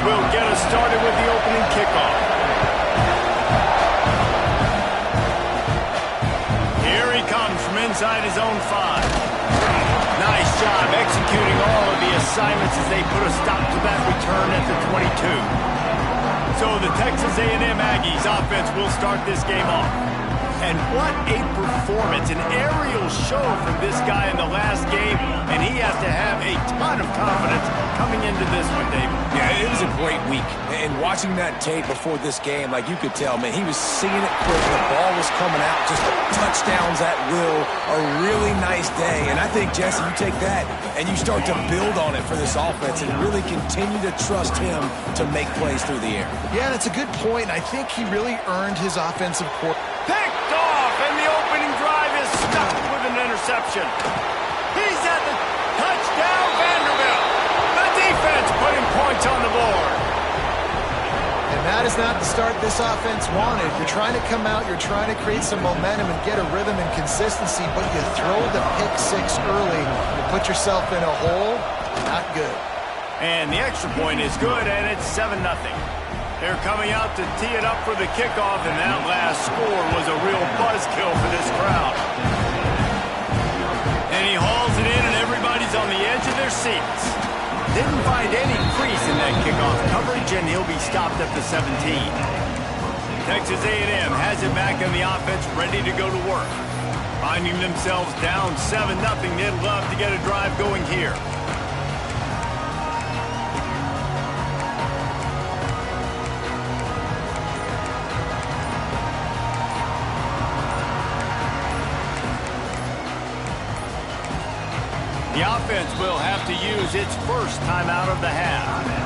will get us started with the opening kickoff. Here he comes from inside his own 5. Nice job executing all of the assignments as they put a stop to that return at the 22. So the Texas A&M Aggies offense will start this game off. And what a performance, an aerial show from this guy in the last game, and he has to have a ton of confidence coming into this one, David. Yeah, it was a great week. And watching that tape before this game, like you could tell, man, he was seeing it quick. The ball was coming out, just touchdowns at will. A really nice day. And I think, Jesse, you take that and you start to build on it for this offense and really continue to trust him to make plays through the air. Yeah, that's a good point. I think he really earned his offensive court. Picked off, and the opening drive is stuck with an interception. He's at the touchdown, Vanderbilt. The defense putting points on the board. And that is not the start this offense wanted. You're trying to come out, you're trying to create some momentum and get a rhythm and consistency, but you throw the pick 6 early, you put yourself in a hole, not good. And the extra point is good, and it's 7-0. They're coming out to tee it up for the kickoff, and that last score was a real buzzkill for this crowd. And he hauls it in, and everybody's on the edge of their seats. Didn't find any crease in that kickoff coverage, and he'll be stopped at the 17. Texas A&M has it back on the offense, ready to go to work. Finding themselves down 7-0, they'd love to get a drive going here. The offense will have to use its first timeout of the half.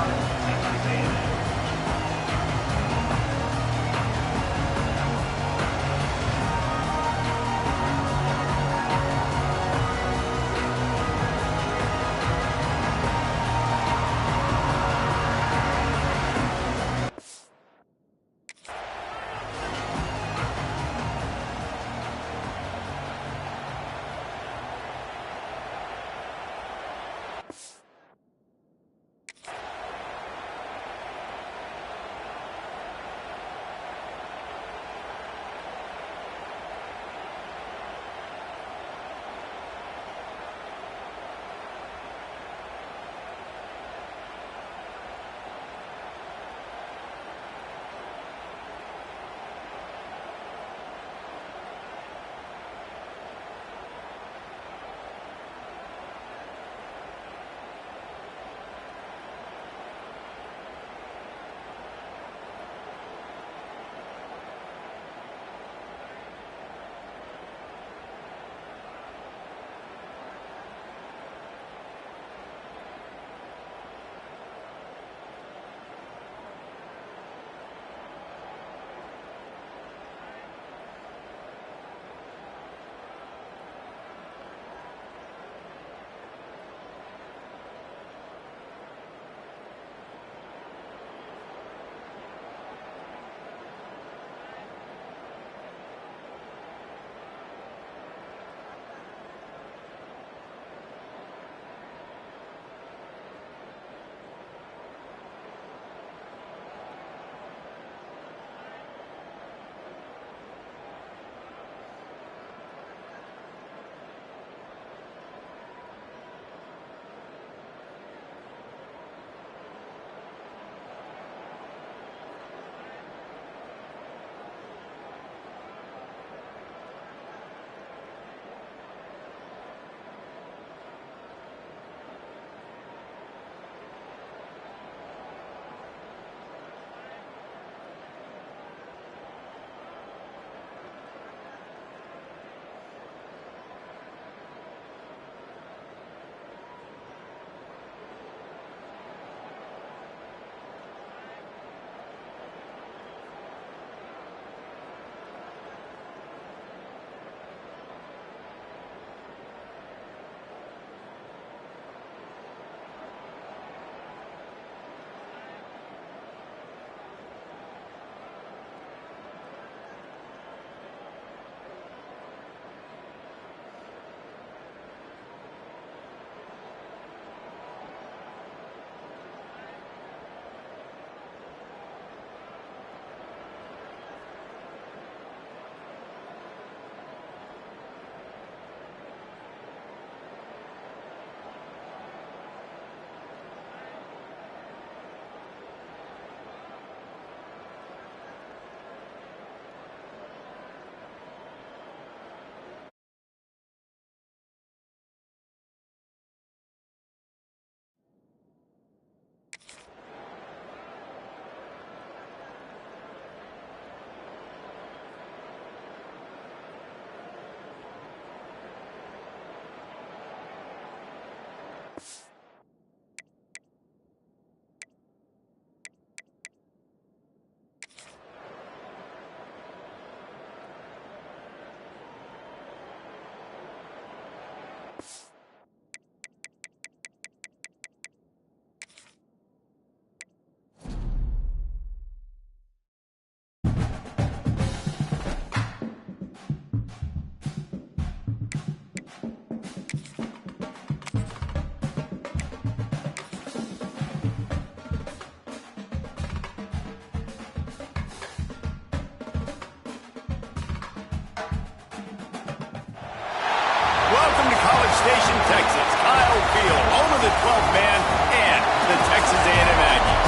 Texas, Kyle Field, home of the 12th man and the Texas A&M Aggies.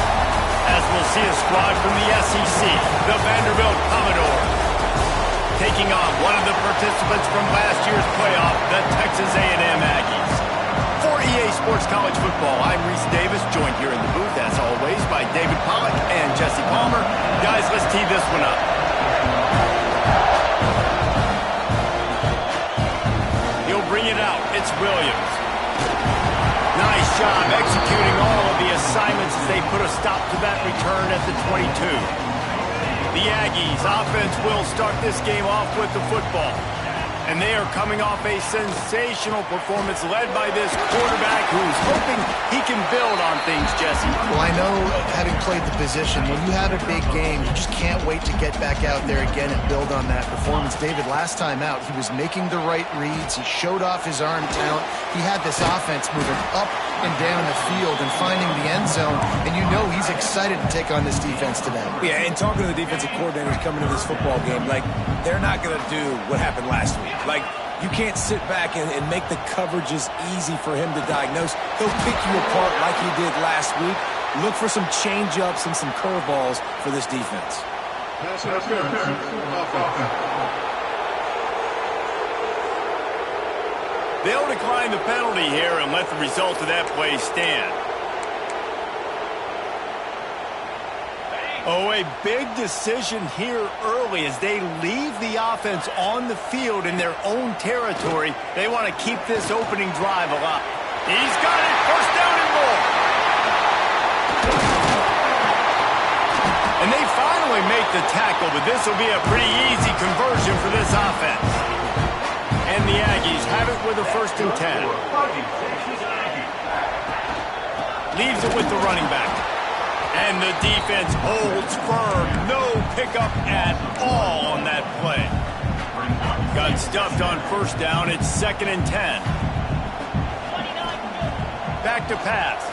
As we'll see a squad from the SEC, the Vanderbilt Commodores, taking on one of the participants from last year's playoff, the Texas A&M Aggies. For EA Sports College Football, I'm Reese Davis, joined here in the booth, as always, by David Pollack and Jesse Palmer. Guys, let's tee this one up. He'll bring it out. It's Williams. Nice job executing all of the assignments as they put a stop to that return at the 22. The Aggies offense will start this game off with the football. And they are coming off a sensational performance led by this quarterback who's hoping he can build on things, Jesse. Well, I know, having played the position, when you have a big game, you just can't wait to get back out there again and build on that performance. David, last time out, he was making the right reads. He showed off his arm talent. He had this offense moving up and down the field and finding the end zone. And you know he's excited to take on this defense today. Yeah, and talking to the defensive coordinators coming to this football game, like, they're not going to do what happened last week. Like, you can't sit back and make the coverages easy for him to diagnose. He'll pick you apart like he did last week. Look for some change-ups and some curveballs for this defense. They'll decline the penalty here and let the result of that play stand. Oh, a big decision here early as they leave the offense on the field in their own territory. They want to keep this opening drive alive. He's got it. First down and more. And they finally make the tackle, but this will be a pretty easy conversion for this offense. And the Aggies have it with a 1st and 10. Leaves it with the running back. And the defense holds firm. No pickup at all on that play. Got stuffed on 1st down. It's 2nd and 10. Back to pass.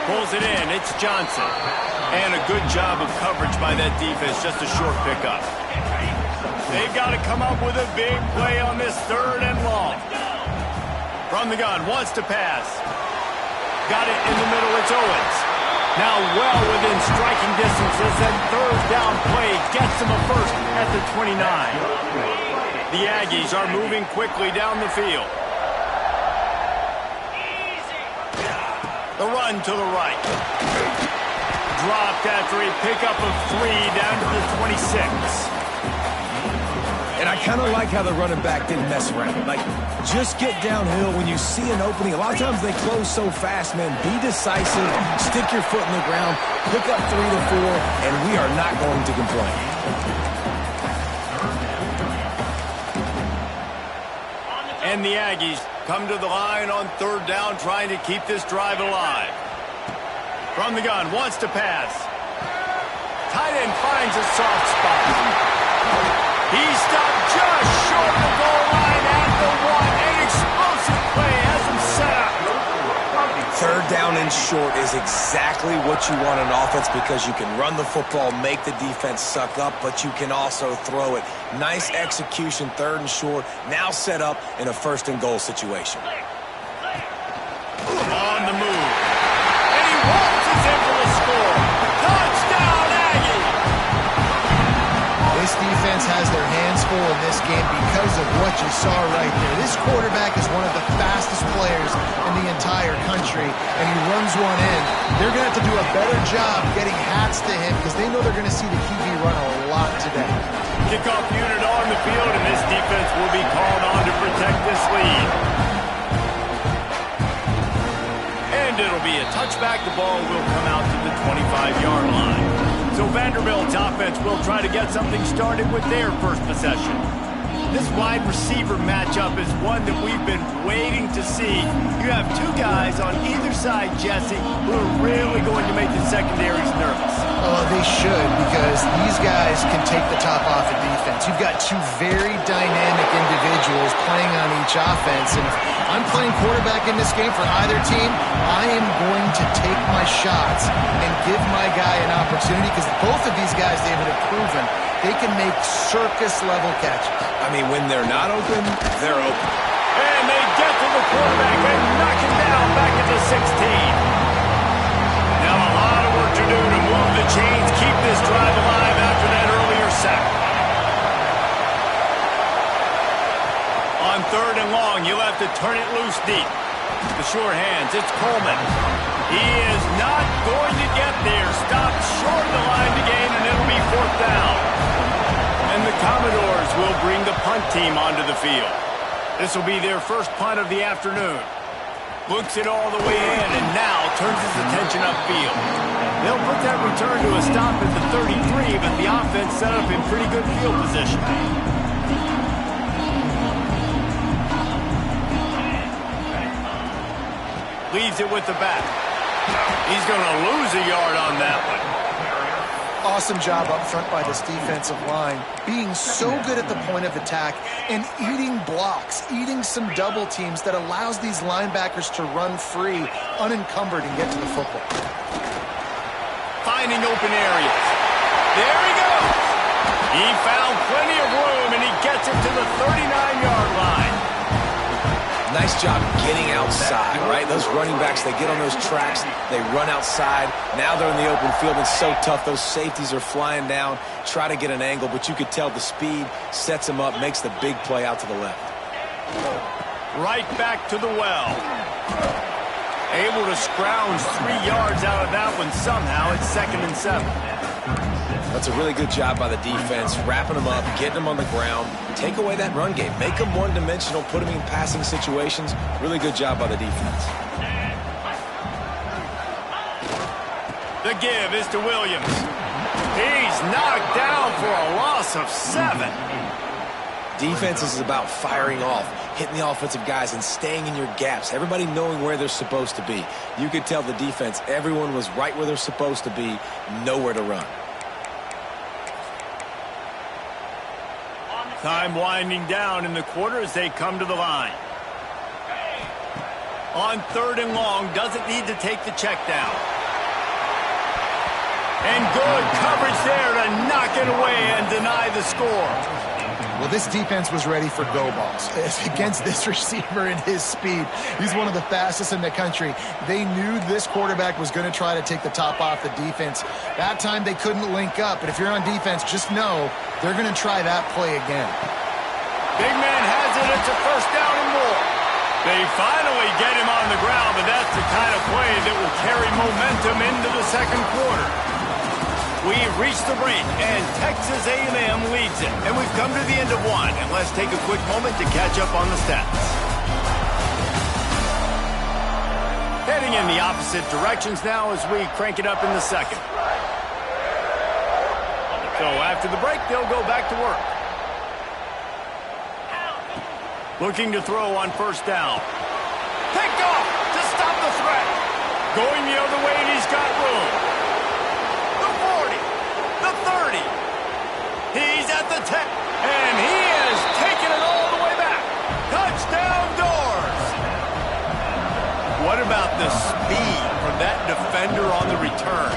Pulls it in. It's Johnson. And a good job of coverage by that defense. Just a short pickup. They've got to come up with a big play on this 3rd and long. From the gun. Wants to pass. Got it in the middle. It's Owens. Now well within striking distance as that 3rd down play gets them a 1st at the 29. The Aggies are moving quickly down the field. The run to the right. Dropped after a pickup of 3 down to the 26. And I kind of like how the running back didn't mess around. Like, just get downhill when you see an opening. A lot of times they close so fast, man. Be decisive, stick your foot in the ground, pick up 3 to 4, and we are not going to complain. And the Aggies come to the line on 3rd down, trying to keep this drive alive. From the gun, wants to pass. Tight end finds a soft spot. He stopped just short of the goal line at the 1. An explosive play has him set up. 3rd down and short is exactly what you want in offense because you can run the football, make the defense suck up, but you can also throw it. Nice execution, 3rd and short, now set up in a 1st and goal situation. On the move. And he waltzes in for the score. Touchdown, Aggie! This defense has their hands full in this game because of what you saw right there. This quarterback is one of the fastest players in the entire country, and he runs one in. They're going to have to do a better job getting hats to him because they know they're going to see the QB run a lot today. Kickoff unit on the field, and this defense will be called on to protect this lead. And it'll be a touchback. The ball will come out to the 25-yard line. So Vanderbilt's offense will try to get something started with their 1st possession. This wide receiver matchup is one that we've been waiting to see. You have 2 guys on either side, Jesse, who are really going to make the secondaries nervous. Oh, they should, because these guys can take the top off of defense. You've got 2 very dynamic individuals playing on each offense, and if I'm playing quarterback in this game for either team, I am going to take my shots and give my guy an opportunity, because both of these guys, David, have proven they can make circus-level catches. I mean, when they're not open, they're open. And they get quarterback and knock him down back at the 16. Now a lot of work to do to move the chains, keep this drive alive after that earlier sack. On 3rd and long, you'll have to turn it loose deep. The sure hands, it's Coleman. He is not going to get there. Stopped short of the line to gain, and it'll be 4th down. And the Commodores will bring the punt team onto the field. This will be their first punt of the afternoon. Looks it all the way in, and now turns his attention upfield. They'll put that return to a stop at the 33, but the offense set up in pretty good field position. Leaves it with the back. He's going to lose a yard on that one. Awesome job up front by this defensive line, being so good at the point of attack and eating blocks, eating some double teams that allows these linebackers to run free, unencumbered, and get to the football. Finding open areas. There he goes. He found plenty of room, and he gets it to the 39-yard line. Nice job getting outside, right? Those running backs, they get on those tracks, they run outside. Now they're in the open field. It's so tough. Those safeties are flying down, try to get an angle, but you could tell the speed sets him up, makes the big play out to the left. Right back to the well. Able to scrounge 3 yards out of that one somehow. It's 2nd and 7. That's a really good job by the defense, wrapping them up, getting them on the ground, take away that run game, make them one-dimensional, put them in passing situations. Really good job by the defense. The give is to Williams. He's knocked down for a loss of 7. Defense is about firing off, hitting the offensive guys and staying in your gaps, everybody knowing where they're supposed to be. You could tell the defense, everyone was right where they're supposed to be, nowhere to run. Time winding down in the quarter as they come to the line. On 3rd and long, doesn't need to take the check down. And good coverage there to knock it away and deny the score. Well, this defense was ready for go balls. Against this receiver and his speed, he's one of the fastest in the country. They knew this quarterback was going to try to take the top off the defense. That time they couldn't link up, but if you're on defense, just know they're going to try that play again. Big man has it. It's a 1st down and more. They finally get him on the ground, but that's the kind of play that will carry momentum into the 2nd quarter. We've reached the break, and Texas A&M leads it. And we've come to the end of one. And let's take a quick moment to catch up on the stats. Heading in the opposite directions now as we crank it up in the 2nd. So after the break, they'll go back to work. Looking to throw on 1st down. Picked off to stop the threat. Going the other way, and he's got room. The 30. He's at the 10. And he is taking it all the way back. Touchdown doors. What about the speed from that defender on the return?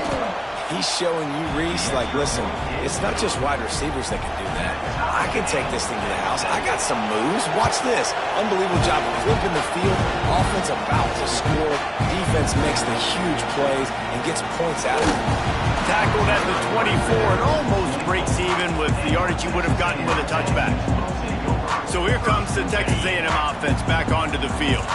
He's showing you, Reese, like, listen, it's not just wide receivers that can do that. I can take this thing to the house. I got some moves. Watch this. Unbelievable job of flipping the field. Offense about to score. Defense makes the huge plays and gets points out of it. Tackled at the 24 and almost breaks even with the yardage he would have gotten with a touchback. So here comes the Texas A&M offense back onto the field.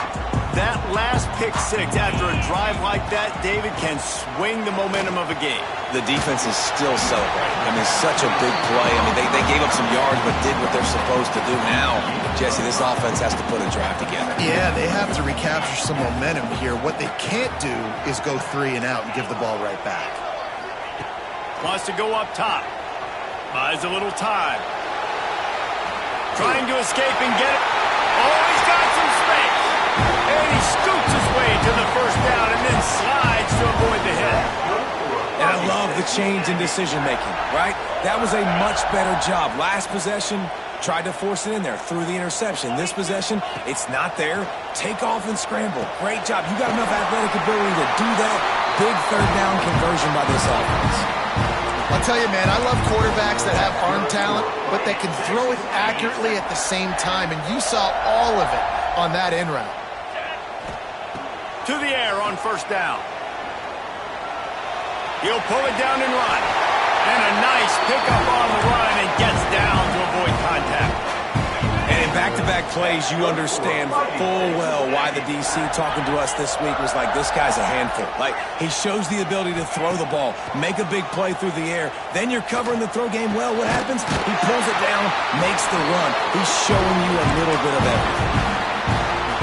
That last pick 6 after a drive like that, David, can swing the momentum of a game. The defense is still celebrating. I mean, such a big play. I mean, they gave up some yards but did what they're supposed to do. Now, Jesse, this offense has to put a drive together. Yeah, they have to recapture some momentum here. What they can't do is go 3 and out and give the ball right back. Wants to go up top. Buys a little time. Trying to escape and get it. Oh, he's got some space. And he scoots his way to the 1st down and then slides to avoid the hit. And I love the change in decision-making, right? That was a much better job. Last possession, tried to force it in there through the interception. This possession, it's not there. Take off and scramble. Great job. You got enough athletic ability to do that. Big 3rd down conversion by this offense. I'll tell you, man, I love quarterbacks that have arm talent, but that can throw it accurately at the same time, and you saw all of it on that in route. to the air on first down. He'll pull it down and run. And a nice pickup on the run and gets down to avoid contact. And in back-to-back plays, you understand full well why the DC talking to us this week was like, this guy's a handful. Like, he shows the ability to throw the ball, make a big play through the air. Then you're covering the throw game well. What happens? He pulls it down, makes the run. He's showing you a little bit of everything.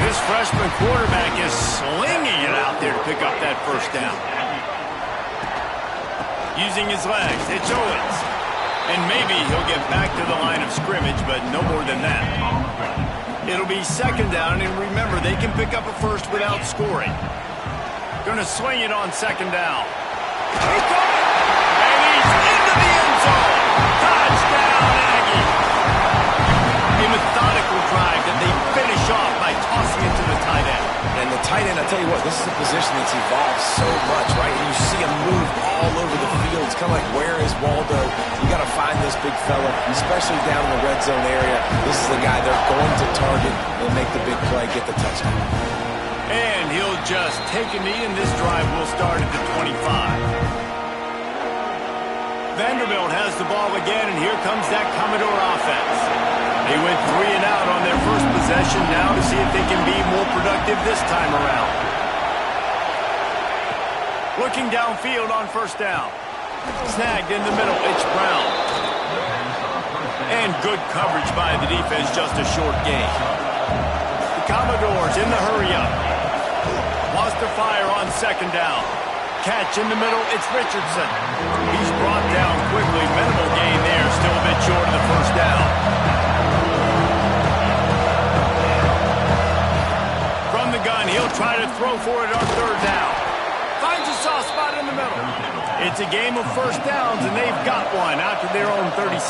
This freshman quarterback is slinging it out there to pick up that first down. Using his legs, it's Owens. And maybe he'll get back to the line of scrimmage, but no more than that. It'll be second down, and remember, they can pick up a first without scoring. Gonna swing it on second down. He's going! And he's into the end zone! Touchdown, Aggie! A methodical drive that they finish off by tossing it to the tight end. And the tight end, I tell you what, this is a position that's evolved so much, right? You see him move all over the field. It's kind of like, where is Waldo? You got to find this big fella, especially down in the red zone area. This is the guy they're going to target and make the big play, get the touchdown. And he'll just take a knee, and this drive will start at the 25. Vanderbilt has the ball again, and here comes that Commodore offense. They went 3 and out on their first possession, now to see if they can be more productive this time around. Looking downfield on first down. Snagged in the middle, it's Brown. And good coverage by the defense, just a short gain. The Commodores in the hurry-up. Lost to fire on second down. Catch in the middle, it's Richardson. He's brought down quickly, minimal gain there, still a bit short of the first down. From the gun, he'll try to throw for it on third down. Finds a soft spot in the middle. It's a game of first downs, and they've got one out to their own 37.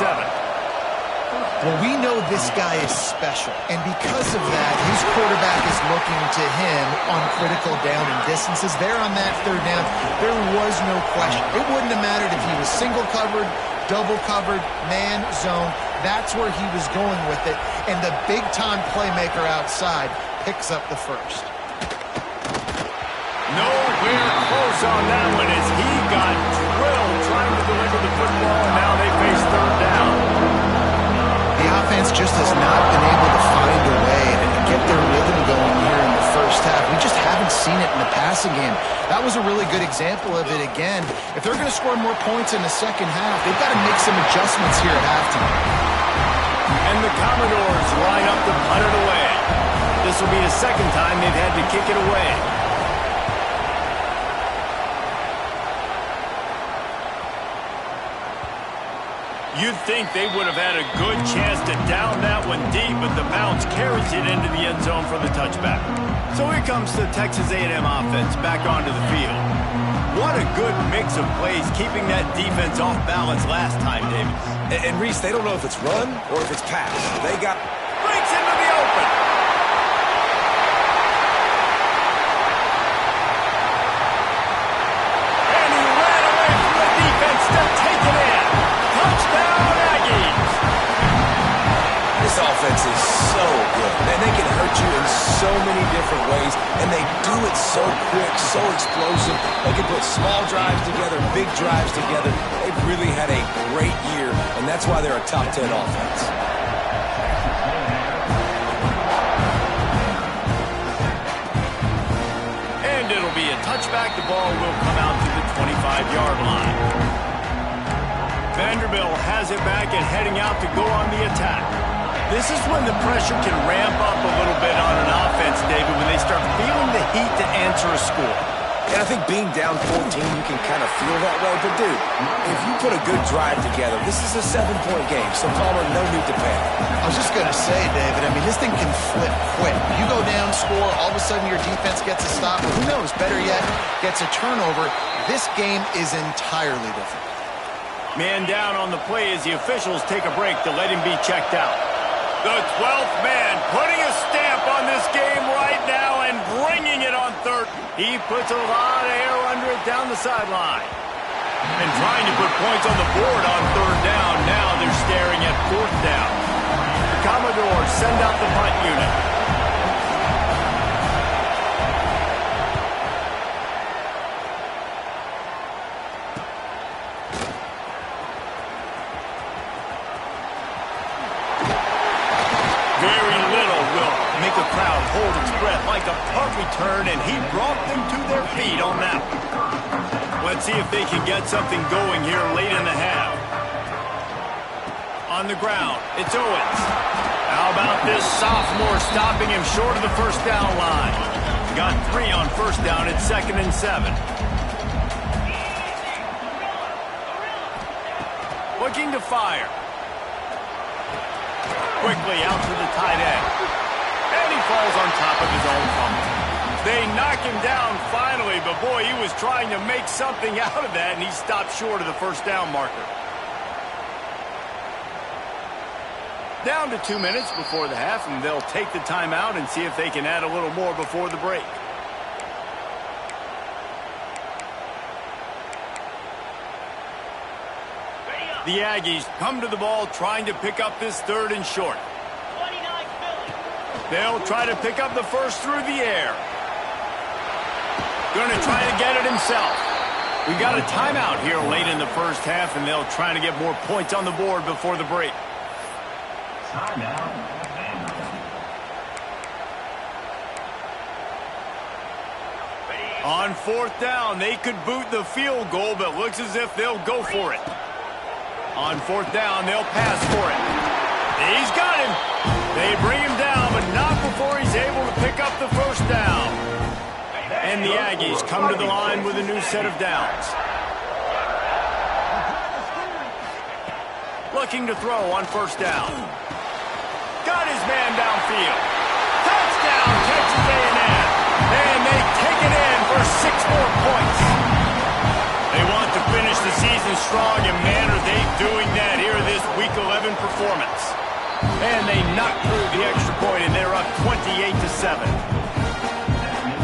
Well, we know this guy is special, and because of that, his quarterback is looking to him on critical down and distances. There on that third down, there was no question. It wouldn't have mattered if he was single covered, double covered, man, zone. That's where he was going with it, and the big-time playmaker outside picks up the first. Nowhere close on that one as he got drilled trying to deliver the football, and now they face third down. The offense just has not been able to find a way to get their rhythm going here in the first half. We just haven't seen it in the passing game. That was a really good example of it again. If they're going to score more points in the second half, they've got to make some adjustments here at halftime. And the Commodores line up to punt it away. This will be the second time they've had to kick it away. You'd think they would have had a good chance to down that one deep, but the bounce carries it into the end zone for the touchback. So here comes the Texas A&M offense back onto the field. What a good mix of plays, keeping that defense off balance last time, Davis. And Reese, they don't know if it's run or if it's pass. They got... Breaks into the open. And he ran away from the defense to take it in. Touchdown, Aggies! This offense is so good. Man, they can hurt you in so many different ways, and they do it so quick, so explosive. They can put small drives together, big drives together. They've really had a great year, and that's why they're a top 10 offense. And it'll be a touchback. The ball will come out to the 25-yard line. Vanderbilt has it back and heading out to go on the attack. This is when the pressure can ramp up a little bit on an offense, David, when they start feeling the heat to answer a score. And I think being down 14, you can kind of feel that way. But, dude, if you put a good drive together, this is a 7-point game. So, Palmer, no need to panic. I was just going to say, David, I mean, this thing can flip quick. You go down, score, all of a sudden your defense gets a stop. Or who knows, better yet, gets a turnover. This game is entirely different. Man down on the play as the officials take a break to let him be checked out. The 12th man putting a stamp on this game right now and bringing it on third. He puts a lot of air under it down the sideline. And trying to put points on the board on third down. Now they're staring at fourth down. The Commodores send out the punt unit. hold its breath like a punt return, and he brought them to their feet on that one. Let's see if they can get something going here late in the half. On the ground, it's Owens. How about this sophomore stopping him short of the first down line? Got 3 on first down. It's 2nd and 7. Looking to fire. Quickly out to the tight end. And he falls on top of his own fumble. They knock him down finally, but boy, he was trying to make something out of that, and he stopped short of the first down marker. Down to 2 minutes before the half, and they'll take the timeout and see if they can add a little more before the break. The Aggies come to the ball trying to pick up this 3rd and short. They'll try to pick up the first through the air. Going to try to get it himself. We've got a timeout here late in the first half, and they'll try to get more points on the board before the break. On 4th down, they could boot the field goal, but looks as if they'll go for it. On 4th down, they'll pass for it. He's got him. They bring him down, but not before he's able to pick up the first down. And the Aggies come to the line with a new set of downs. Looking to throw on first down. Got his man downfield. Touchdown, Texas A&M. And they take it in for 6 more points. They want to finish the season strong, and man, are they doing that here this Week 11 performance. And they knock through the extra point, and they're up 28-7.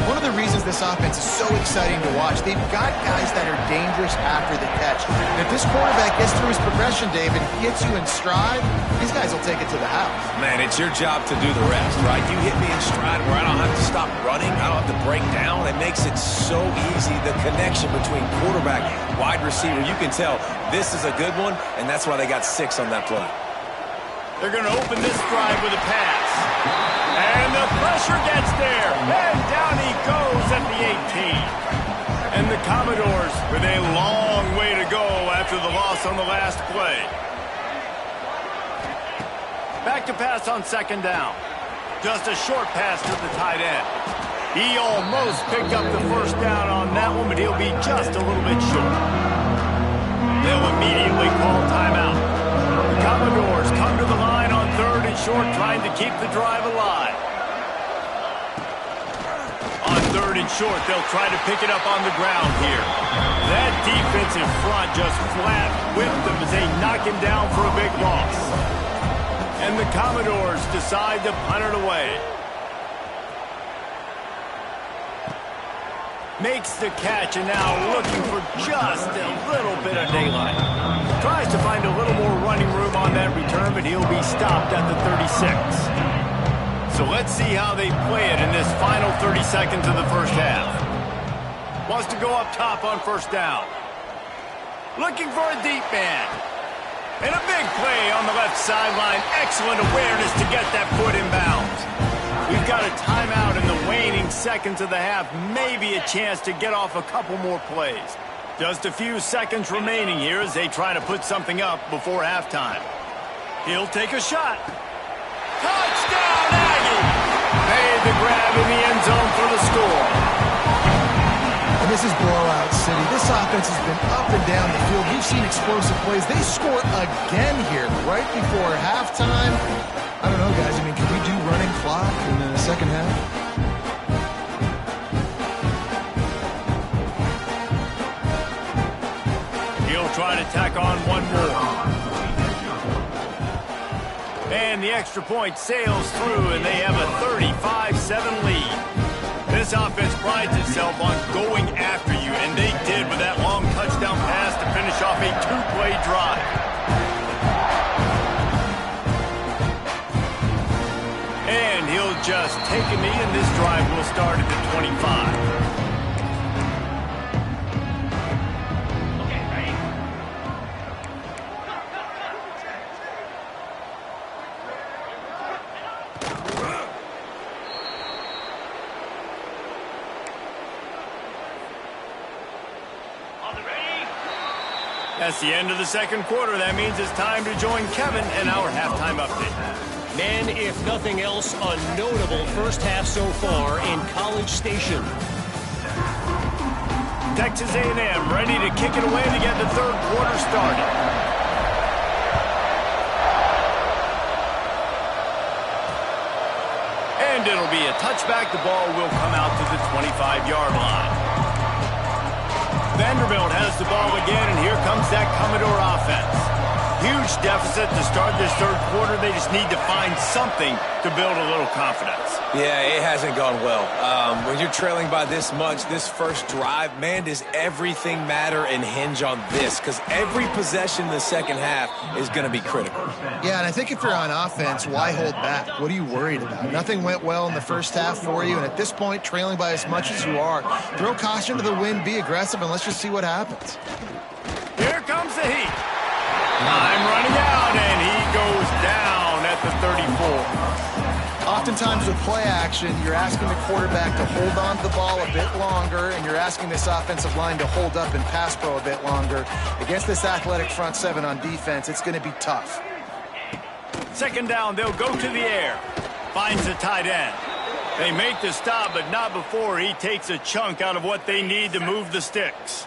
One of the reasons this offense is so exciting to watch, they've got guys that are dangerous after the catch. And if this quarterback gets through his progression, Dave, and gets you in stride, these guys will take it to the house. Man, it's your job to do the rest, right? You hit me in stride where I don't have to stop running. I don't have to break down. It makes it so easy, the connection between quarterback, wide receiver. You can tell this is a good one, and that's why they got 6 on that play. They're going to open this drive with a pass. And the pressure gets there. And down he goes at the 18. And the Commodores with a long way to go after the loss on the last play. Back to pass on 2nd down. Just a short pass to the tight end. He almost picked up the first down on that one, but he'll be just a little bit short. They'll immediately call timeout. The Commodores come to the line on 3rd and short, trying to keep the drive alive. On 3rd and short, they'll try to pick it up on the ground here. That defensive front just flat whipped them as they knock him down for a big loss. And the Commodores decide to punt it away. Makes the catch, and now looking for just a little bit of daylight. Tries to find a little more running room on that return, but he'll be stopped at the 36. So let's see how they play it in this final 30 seconds of the first half. Wants to go up top on first down. Looking for a deep man. And a big play on the left sideline. Excellent awareness to get that foot in bounds. We've got a timeout in the waning seconds of the half. Maybe a chance to get off a couple more plays. Just a few seconds remaining here as they try to put something up before halftime. He'll take a shot. Touchdown, Aggie! Made the grab in the end zone for the score. And this is blowout city. This offense has been up and down the field. We've seen explosive plays. They score again here right before halftime. I don't know, guys. I mean, can we do running clock in the second half? He'll try to tack on one more. And the extra point sails through, and they have a 35-7 lead. This offense prides itself on going after you, and they did with that long touchdown pass to finish off a 2-play drive. And he'll just take a knee, and this drive will start at the 25. That's the end of the second quarter. That means it's time to join Kevin in our halftime update. Man, if nothing else, a notable first half so far in College Station. Texas A&M ready to kick it away to get the third quarter started. And it'll be a touchback. The ball will come out to the 25-yard line. Vanderbilt has the ball again, and here comes that Commodore offense. Huge deficit to start this third quarter. They just need to find something to build a little confidence. Yeah, it hasn't gone well. When you're trailing by this much, this first drive, man, does everything matter and hinge on this? Because every possession in the second half is going to be critical. Yeah, and I think if you're on offense, why hold back? What are you worried about? Nothing went well in the first half for you, and at this point, trailing by as much as you are, throw caution to the wind, be aggressive, and let's just see what happens. Here comes the heat. Time running out, and he goes down at the 34. Oftentimes with play action, you're asking the quarterback to hold on to the ball a bit longer, and you're asking this offensive line to hold up in pass pro a bit longer. Against this athletic front seven on defense, it's going to be tough. Second down, they'll go to the air. Finds the tight end. They make the stop, but not before he takes a chunk out of what they need to move the sticks.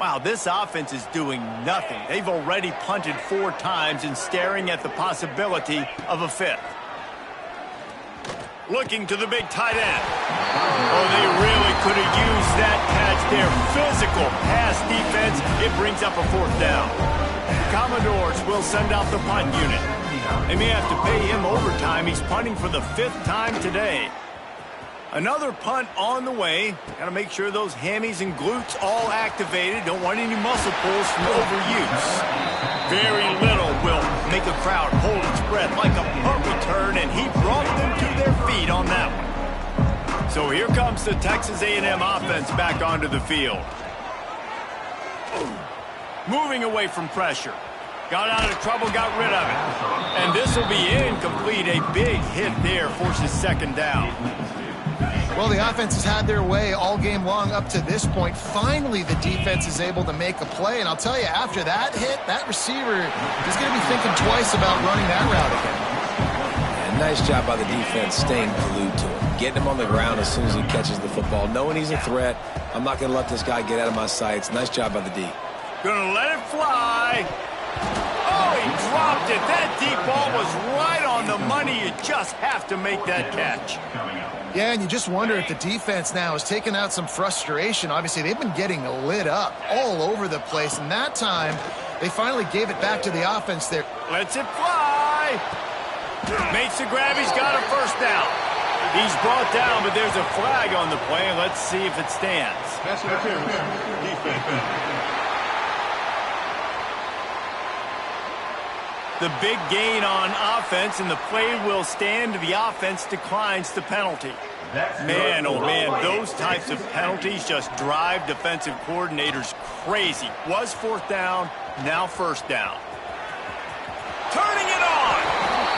Wow, this offense is doing nothing. They've already punted 4 times and staring at the possibility of a 5th. Looking to the big tight end. Oh, they really could have used that catch there. Physical pass defense. It brings up a 4th down. Commodores will send out the punt unit. They may have to pay him overtime. He's punting for the 5th time today. Another punt on the way. Got to make sure those hammies and glutes all activated. Don't want any muscle pulls from overuse. Very little will make a crowd hold its breath like a punt return, and he brought them to their feet on that one. So here comes the Texas A&M offense back onto the field. Moving away from pressure. Got out of trouble, got rid of it. And this will be incomplete. A big hit there forces second down. Well, the offense has had their way all game long up to this point. Finally, the defense is able to make a play. And I'll tell you, after that hit, that receiver is going to be thinking twice about running that route again. Yeah, nice job by the defense staying glued to him. Getting him on the ground as soon as he catches the football. Knowing he's a threat, I'm not going to let this guy get out of my sights. Nice job by the D. Gonna let it fly. Oh, he dropped it. That deep ball was right on the money. You just have to make that catch. Yeah, and you just wonder if the defense now has taken out some frustration. Obviously, they've been getting lit up all over the place, and that time, they finally gave it back to the offense there. Lets it fly. Makes the grab. He's got a first down. He's brought down, but there's a flag on the play. Let's see if it stands. That's defense. The big gain on offense, and the play will stand. The offense declines the penalty. Man, oh man, those types of penalties just drive defensive coordinators crazy. Was 4th down, now 1st down. Turning it on.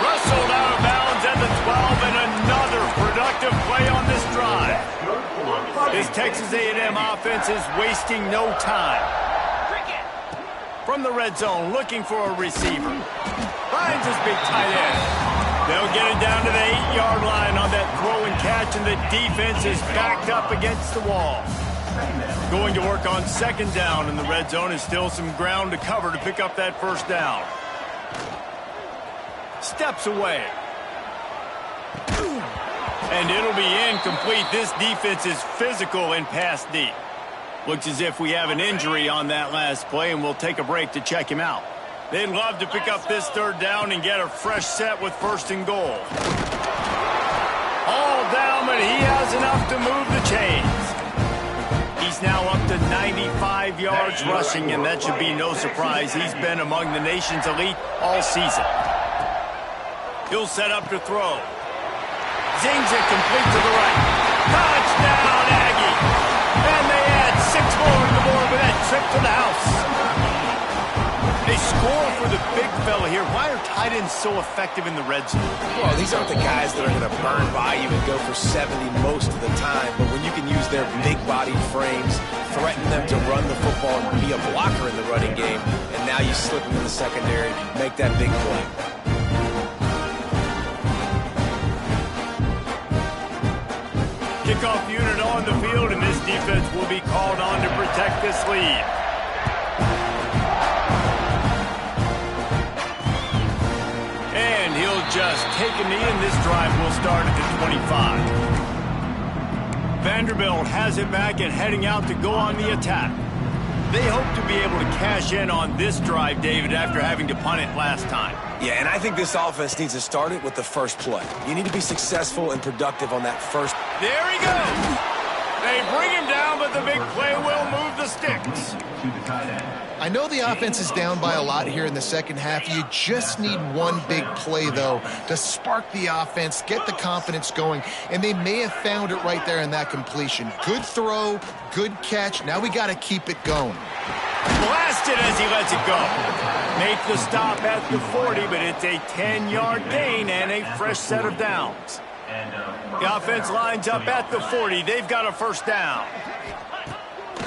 Rustled out of bounds at the 12, and another productive play on this drive. This Texas A&M offense is wasting no time. From the red zone, looking for a receiver. Finds his big tight end. They'll get it down to the 8-yard line on that throw and catch, and the defense is backed up against the wall. Going to work on 2nd down in the red zone, and still some ground to cover to pick up that 1st down. Steps away. And it'll be incomplete. This defense is physical and pass deep. Looks as if we have an injury on that last play, and we'll take a break to check him out. They'd love to pick up this 3rd down and get a fresh set with 1st and goal. All down, but he has enough to move the chains. He's now up to 95 yards rushing, and that should be no surprise. He's been among the nation's elite all season. He'll set up to throw. Zings it complete to the right. Touchdown, Aggie! And they add 6 more to the board with that trip to the house. They score for the big fella here. Why are Biden's so effective in the red zone? Well, these aren't the guys that are going to burn by you and go for 70 most of the time, but when you can use their big-bodied frames, threaten them to run the football and be a blocker in the running game, and now you slip them in the secondary, make that big play. Kickoff unit on the field, and this defense will be called on to protect this lead. And he'll just take a knee, and this drive will start at the 25. Vanderbilt has it back and heading out to go on the attack. They hope to be able to cash in on this drive, David, after having to punt it last time. Yeah, and I think this offense needs to start it with the first play. You need to be successful and productive on that first. There he goes. They bring him down, but the big play will move the sticks. I know the offense is down by a lot here in the second half. You just need one big play, though, to spark the offense, get the confidence going, and they may have found it right there in that completion. Good throw, good catch. Now we got to keep it going. Blasted as he lets it go. Make the stop at the 40, but it's a 10-yard gain and a fresh set of downs. The offense lines up at the 40. They've got a first down.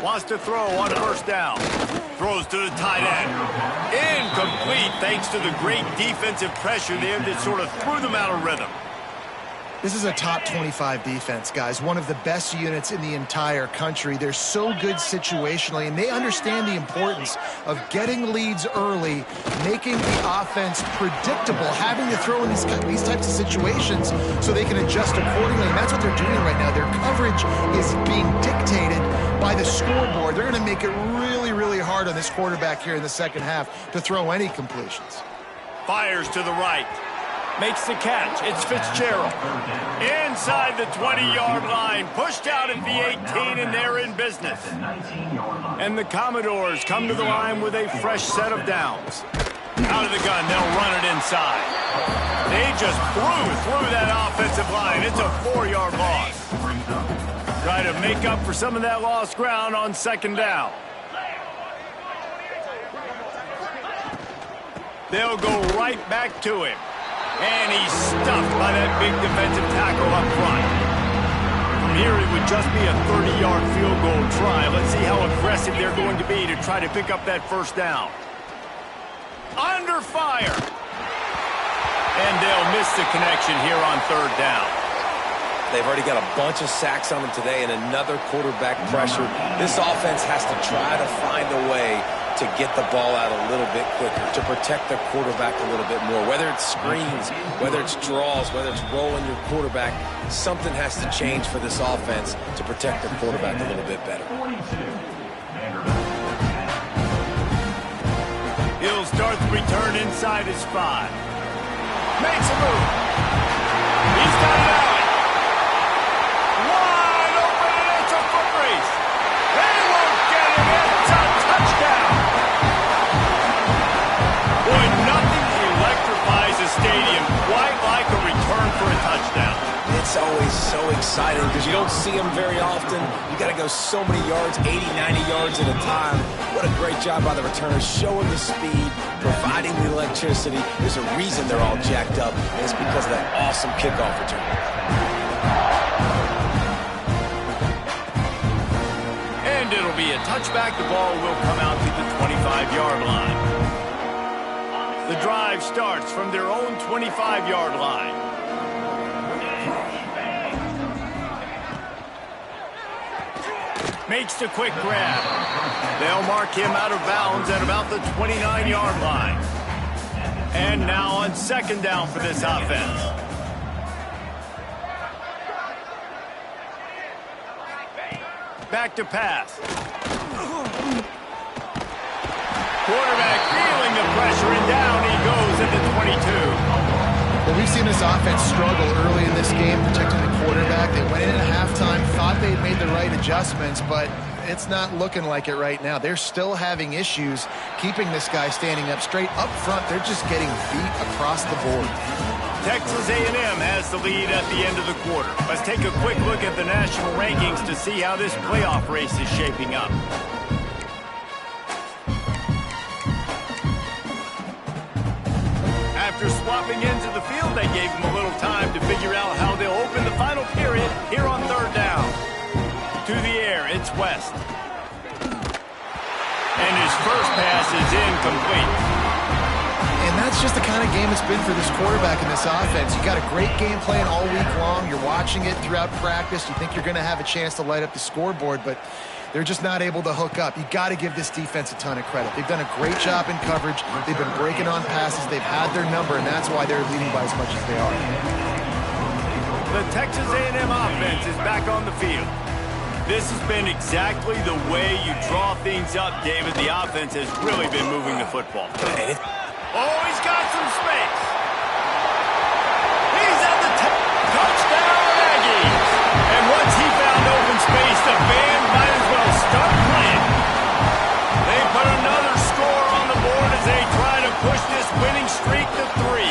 Wants to throw on first down. Throws to the tight end. Incomplete thanks to the great defensive pressure there that sort of threw them out of rhythm. This is a top 25 defense, guys. One of the best units in the entire country. They're so good situationally, and they understand the importance of getting leads early, making the offense predictable, having to throw in these types of situations so they can adjust accordingly. And that's what they're doing right now. Their coverage is being dictated by the scoreboard. They're going to make it really, really hard on this quarterback here in the second half to throw any completions. Fires to the right. Makes the catch. It's Fitzgerald. Inside the 20-yard line. Pushed out at the 18, and they're in business. And the Commodores come to the line with a fresh set of downs. Out of the gun, they'll run it inside. They just blew through that offensive line. It's a 4-yard loss. Try to make up for some of that lost ground on second down. They'll go right back to him. And he's stuffed by that big defensive tackle up front. From here, it would just be a 30-yard field goal try. Let's see how aggressive they're going to be to try to pick up that first down. Under fire. And they'll miss the connection here on third down. They've already got a bunch of sacks on them today and another quarterback pressure. This offense has to try to find a way to get the ball out a little bit quicker, to protect their quarterback a little bit more. Whether it's screens, whether it's draws, whether it's rolling your quarterback, something has to change for this offense to protect their quarterback a little bit better. He'll start the return inside his 5. Makes a move. He's got it out. Wide open, and it's a foot race. They won't get him. It's a touchdown. Boy, nothing electrifies a stadium quite like a return for a touchdown. It's always so exciting because you don't see them very often. You got to go so many yards, 80, 90 yards at a time. What a great job by the returners, showing the speed, providing the electricity. There's a reason they're all jacked up, and it's because of that awesome kickoff return. And it'll be a touchback. The ball will come out to the 25-yard line. The drive starts from their own 25-yard line. Makes the quick grab. They'll mark him out of bounds at about the 29-yard line. And now on second down for this offense. Back to pass. Quarterback feeling the pressure, and down he goes at the 22. Well, we've seen this offense struggle early in this game, protecting the quarterback. They went in at halftime, thought they'd made the right adjustments, but it's not looking like it right now. They're still having issues keeping this guy standing up straight. Up front, they're just getting beat across the board. Texas A&M has the lead at the end of the quarter. Let's take a quick look at the national rankings to see how this playoff race is shaping up. After the field. They gave him a little time to figure out how they'll open the final period here on third down. To the air, it's West. And his first pass is incomplete. And that's just the kind of game it's been for this quarterback in this offense. You got a great game plan all week long. You're watching it throughout practice. You think you're going to have a chance to light up the scoreboard, but they're just not able to hook up. You got to give this defense a ton of credit. They've done a great job in coverage. They've been breaking on passes. They've had their number, and that's why they're leading by as much as they are. The Texas A&M offense is back on the field. This has been exactly the way you draw things up, David. The offense has really been moving the football. Oh, he's got some space. He's at the touchdown, Aggies. And once he found open space, the band might as well start playing. They put another score on the board as they try to push this winning streak to 3.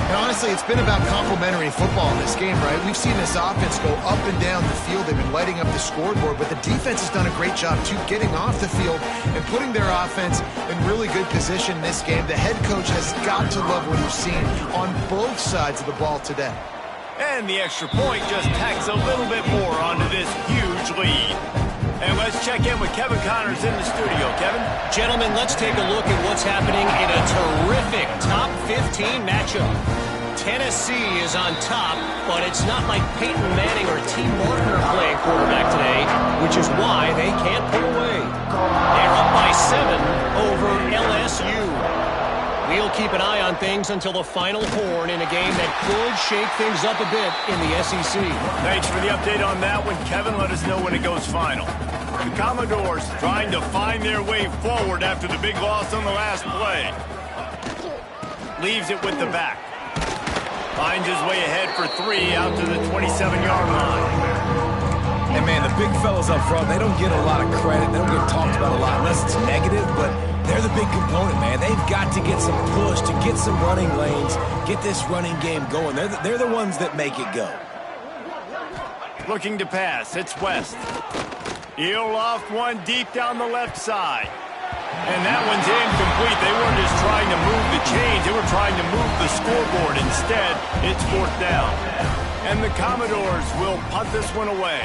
And honestly, it's been about complementary football in this game, right? We've seen this offense go up and down the field. They've been lighting up the scoreboard, but the defense has done a great job, too, getting off the field and putting their offense in really good position in this game. The head coach has got to love what he's seen on both sides of the ball today. And the extra point just tacks a little bit more onto this huge lead. And let's check in with Kevin Connors in the studio. Kevin? Gentlemen, let's take a look at what's happening in a terrific top 15 matchup. Tennessee is on top, but it's not like Peyton Manning or T. Martin are playing quarterback today, which is why they can't pull away. They're up by 7 over LSU. We'll keep an eye on things until the final horn in a game that could shake things up a bit in the SEC. Thanks for the update on that one, Kevin. Let us know when it goes final. The Commodores trying to find their way forward after the big loss on the last play. Leaves it with the back. Finds his way ahead for 3 out to the 27-yard line. And, man, the big fellas up front, they don't get a lot of credit. They don't get talked about a lot unless it's negative, but they're the big component, man. They've got to get some push, to get some running lanes, get this running game going. They're the ones that make it go. Looking to pass. It's West. He'll loft one deep down the left side. And that one's incomplete. They weren't just trying to move the chains. They were trying to move the scoreboard. Instead, it's 4th down. And the Commodores will punt this one away.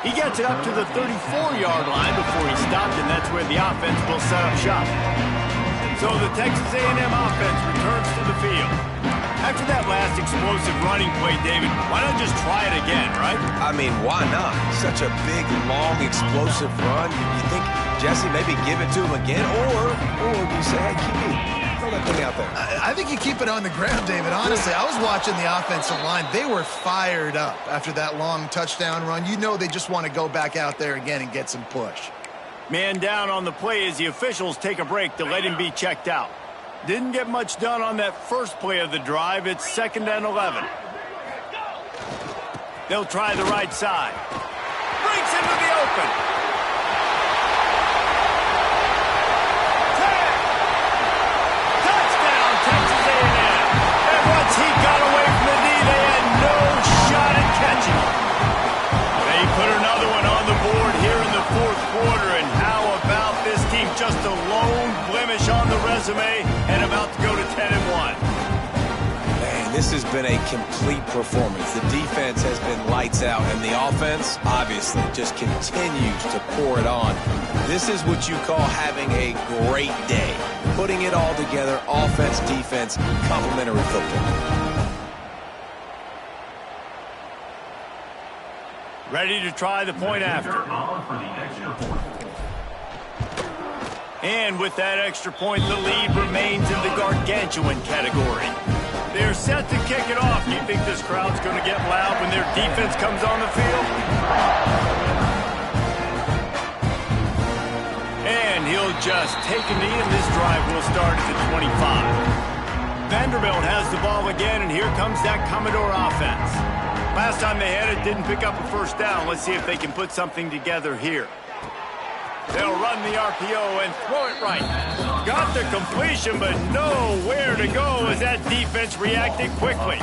He gets it up to the 34-yard line before he stopped, and that's where the offense will set up shop. So the Texas A&M offense returns to the field. After that last explosive running play, David, why not just try it again, right? I mean, why not? Such a big, long, explosive run. You think, Jesse, maybe give it to him again? Or you say, hey, keep it. Throw that thing out there. I think you keep it on the ground, David. Honestly, I was watching the offensive line. They were fired up after that long touchdown run. You know they just want to go back out there again and get some push. Man down on the play as the officials take a break to let him be checked out. Didn't get much done on that first play of the drive. It's 2nd and 11. They'll try the right side. Breaks into the open. 10. Touchdown, Texas A&M. And once he got away from the knee, they had no shot at catching him. They put another one on the board here in the 4th quarter. And how about this team? Just a lone blemish on the resume and about to go to 10-1. Man, this has been a complete performance. The defense has been lights out, and the offense, obviously, just continues to pour it on. This is what you call having a great day. Putting it all together, offense, defense, complementary football. Ready to try the point after. And with that extra point, the lead remains in the gargantuan category. They're set to kick it off. Do you think this crowd's going to get loud when their defense comes on the field? And he'll just take a knee, and this drive will start at the 25. Vanderbilt has the ball again, and here comes that Commodore offense. Last time they had it, didn't pick up a first down. Let's see if they can put something together here. They'll run the RPO and throw it right. Got the completion, but nowhere to go as that defense reacted quickly.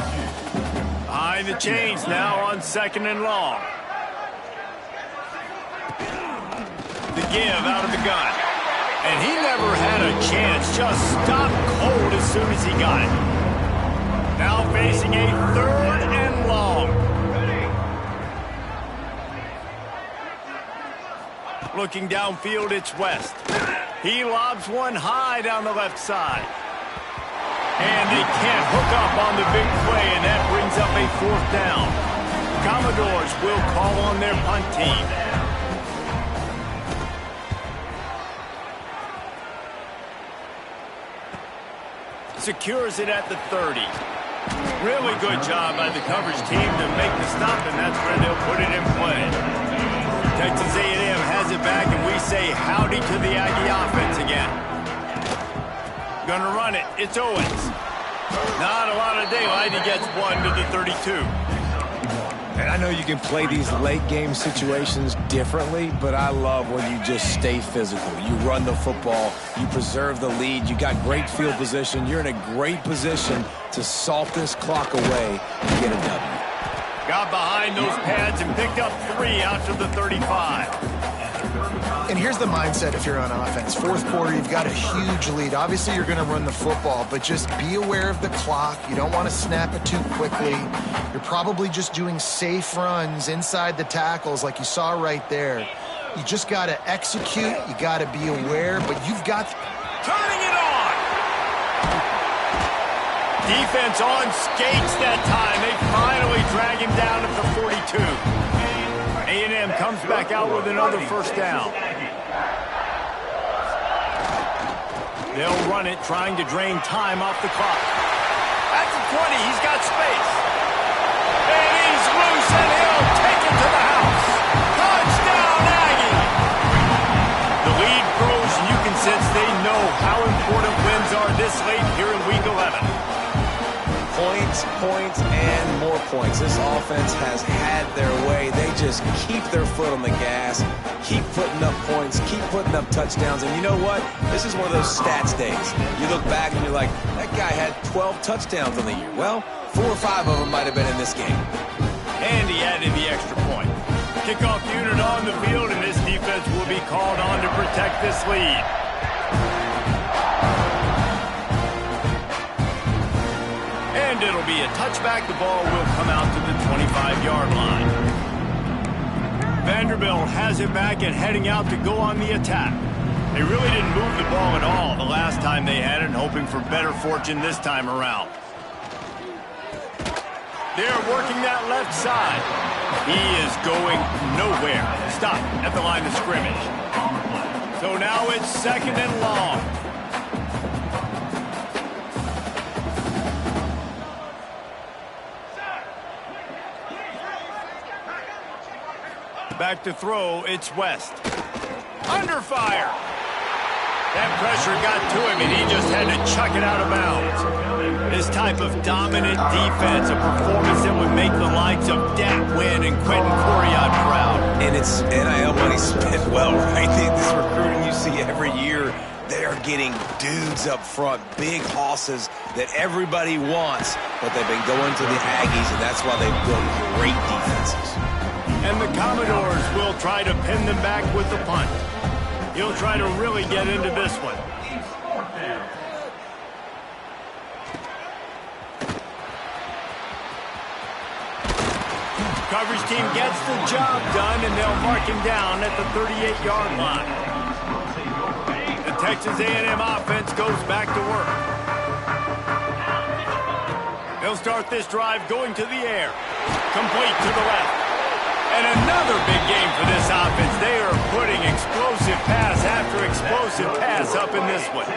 Behind the chains now on 2nd and long. the give out of the gun. And he never had a chance. Just stopped cold as soon as he got it. Now facing a 3rd and long. Looking downfield, it's West. He lobs one high down the left side. And they can't hook up on the big play, and that brings up a 4th down. Commodores will call on their punt team. Secures it at the 30. Really good job by the coverage team to make the stop, and that's where they'll put it in play. Texas A&M has it back, and we say howdy to the Aggie offense again. Gonna run it. It's Owens. Not a lot of daylight. He gets 1 to the 32. And I know you can play these late game situations differently, but I love when you just stay physical. You run the football, you preserve the lead, you got great field position, you're in a great position to salt this clock away and get a W. Got behind those pads and picked up 3 out to the 35. And here's the mindset if you're on offense. 4th quarter, you've got a huge lead. Obviously, you're going to run the football, but just be aware of the clock. You don't want to snap it too quickly. You're probably just doing safe runs inside the tackles like you saw right there. You just got to execute. You got to be aware, but you've got... Turning it on! Defense on skates that time. They finally drag him down at the 42. A&M comes back out with another 1st down. They'll run it, trying to drain time off the clock. At the 20, he's got space. And he's loose, and he'll take it to the house. Touchdown, Aggie! The lead grows, and you can sense they know how important wins are this late here in Week 11. Points, points, and more points. This offense has had their way. They just keep their foot on the gas, keep putting up points, keep putting up touchdowns. And you know what? This is one of those stats days. You look back and you're like, that guy had 12 touchdowns on the year. Well, 4 or 5 of them might have been in this game. And he added the extra point. Kickoff unit on the field, and this defense will be called on to protect this lead. And it'll be a touchback. The ball will come out to the 25-yard line. Vanderbilt has it back and heading out to go on the attack. They really didn't move the ball at all the last time they had it, hoping for better fortune this time around. They're working that left side. He is going nowhere. Stop at the line of scrimmage. So now it's 2nd and long. Back to throw, it's West. Under fire. That pressure got to him, and he just had to chuck it out of bounds. This type of dominant defense, a performance that would make the likes of Dak Wynn and Quentin Coriat proud. And it's NIL money spent well, right? This recruiting you see every year, they are getting dudes up front, big hosses that everybody wants, but they've been going to the Aggies, and that's why they've built great defenses. And the Commodores will try to pin them back with the punt. He'll try to really get into this one. Coverage team gets the job done, and they'll mark him down at the 38-yard line. The Texas A&M offense goes back to work. They'll start this drive going to the air. Complete to the left. And another big game for this offense. They are putting explosive pass after explosive pass up in this one.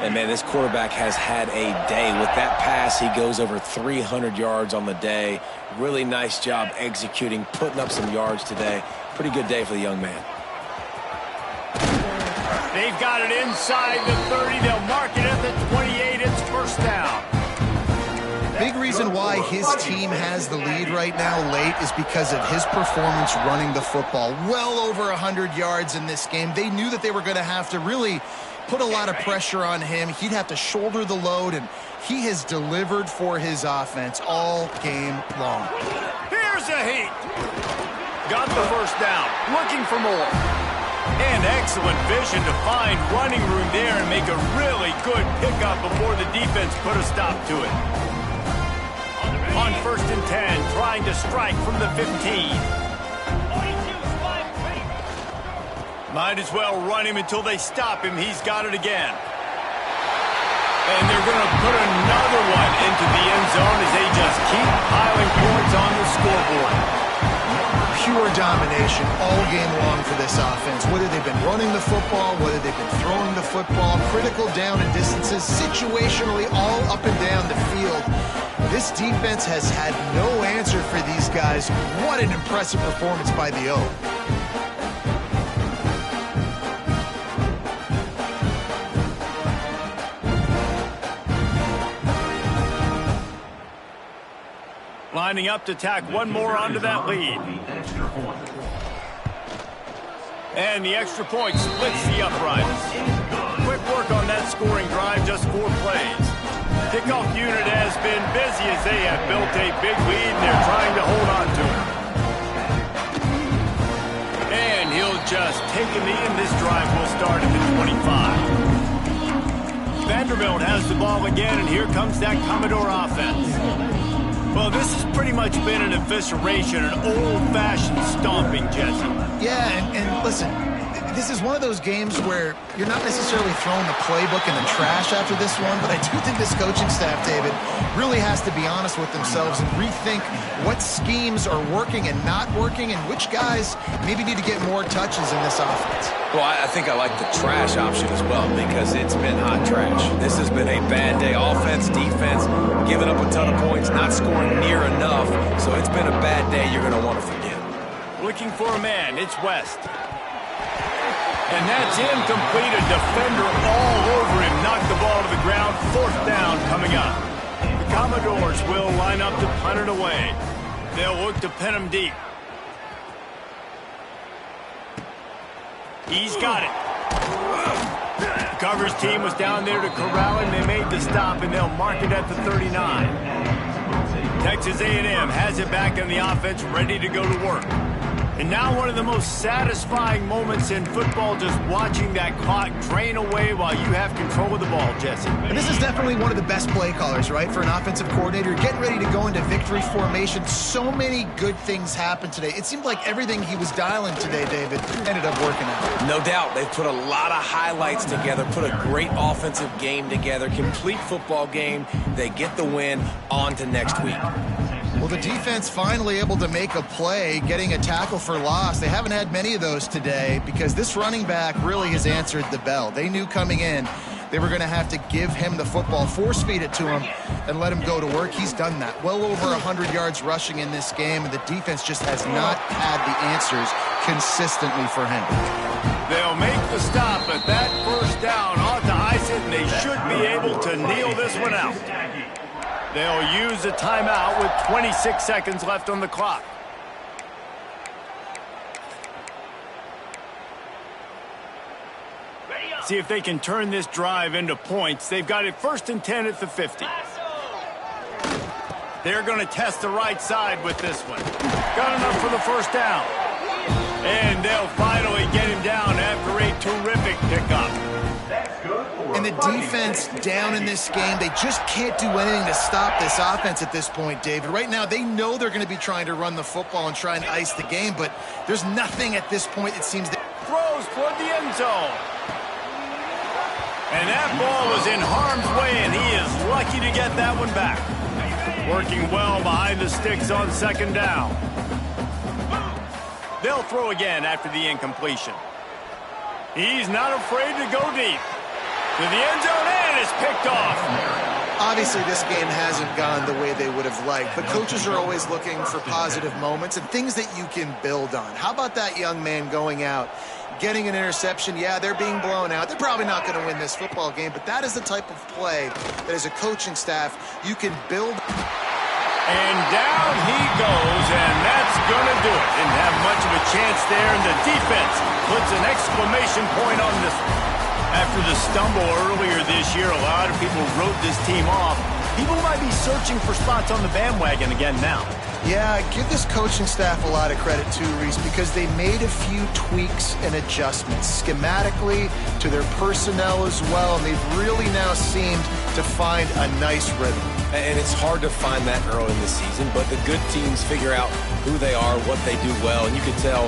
And, man, this quarterback has had a day. With that pass, he goes over 300 yards on the day. Really nice job executing, putting up some yards today. Pretty good day for the young man. They've got it inside the 30. They'll mark it at the 28. It's 1st down. Big reason why his team has the lead right now late is because of his performance running the football. Well over 100 yards in this game. They knew that they were going to have to really put a lot of pressure on him. He'd have to shoulder the load, and he has delivered for his offense all game long. Here's a heat. Got the 1st down. Looking for more. And excellent vision to find running room there and make a really good pickup before the defense put a stop to it. On 1st and 10, trying to strike from the 15. Might as well run him until they stop him. He's got it again. And they're going to put another one into the end zone as they just keep piling points on the scoreboard. Pure domination all game long for this offense. Whether they've been running the football, whether they've been throwing the football, critical down and distances, situationally all up and down the field. This defense has had no answer for these guys. What an impressive performance by the O. Lining up to tack one more onto that lead. And the extra point splits the uprights. Quick work on that scoring drive, just 4 plays. Kickoff unit has been busy as they have built a big lead and they're trying to hold on to it. And he'll just take a knee and this drive will start at the 25. Vanderbilt has the ball again and here comes that Commodore offense. Well, this has pretty much been an evisceration, an old-fashioned stomping, Jesse. Yeah, and listen, this is one of those games where you're not necessarily throwing the playbook in the trash after this one, but I do think this coaching staff, David, really has to be honest with themselves and rethink what schemes are working and not working and which guys maybe need to get more touches in this offense. Well, I think I like the trash option as well because it's been hot trash. This has been a bad day. Offense, defense, giving up a ton of points, not scoring near enough. So it's been a bad day you're going to want to forget. Looking for a man. It's West. And that's incomplete. A defender all over him. Knocked the ball to the ground. 4th down coming up. The Commodores will line up to punt it away. They'll look to pin him deep. He's got it. The coverage team was down there to corral him. They made the stop, and they'll mark it at the 39. Texas A&M has it back in the offense, ready to go to work. And now one of the most satisfying moments in football, just watching that clock drain away while you have control of the ball, Jesse. And this is definitely one of the best play callers, right, for an offensive coordinator. Getting ready to go into victory formation. So many good things happened today. It seemed like everything he was dialing today, David, ended up working out. No doubt. They've put a lot of highlights together, put a great offensive game together, complete football game. They get the win. On to next week. Well, the defense finally able to make a play, getting a tackle for loss. They haven't had many of those today because this running back really has answered the bell. They knew coming in they were going to have to give him the football, force feed it to him, and let him go to work. He's done that. Well over 100 yards rushing in this game, and the defense just has not had the answers consistently for him. They'll make the stop, but that 1st down ought to ice it, and they should be able to kneel this one out. They'll use a timeout with 26 seconds left on the clock. See if they can turn this drive into points. They've got it 1st and 10 at the 50. They're going to test the right side with this one. Got enough for the 1st down. And they'll finally get him down after a terrific pickup. And the defense down in this game, they just can't do anything to stop this offense at this point, David. Right now, they know they're going to be trying to run the football and try and ice the game, but there's nothing at this point, it seems. Throws toward the end zone. And that ball was in harm's way, and he is lucky to get that one back. Working well behind the sticks on 2nd down. They'll throw again after the incompletion. He's not afraid to go deep. To the end zone, and it's picked off. Obviously, this game hasn't gone the way they would have liked, but coaches are always looking for positive moments and things that you can build on. How about that young man going out, getting an interception? Yeah, they're being blown out. They're probably not going to win this football game, but that is the type of play that as a coaching staff you can build. And down he goes, and that's going to do it. Didn't have much of a chance there, and the defense puts an exclamation point on this one. After the stumble earlier this year, a lot of people wrote this team off. People might be searching for spots on the bandwagon again now. Yeah, give this coaching staff a lot of credit too, Reese, because they made a few tweaks and adjustments schematically to their personnel as well, and they've really now seemed to find a nice rhythm. And it's hard to find that early in the season, but the good teams figure out who they are, what they do well, and you can tell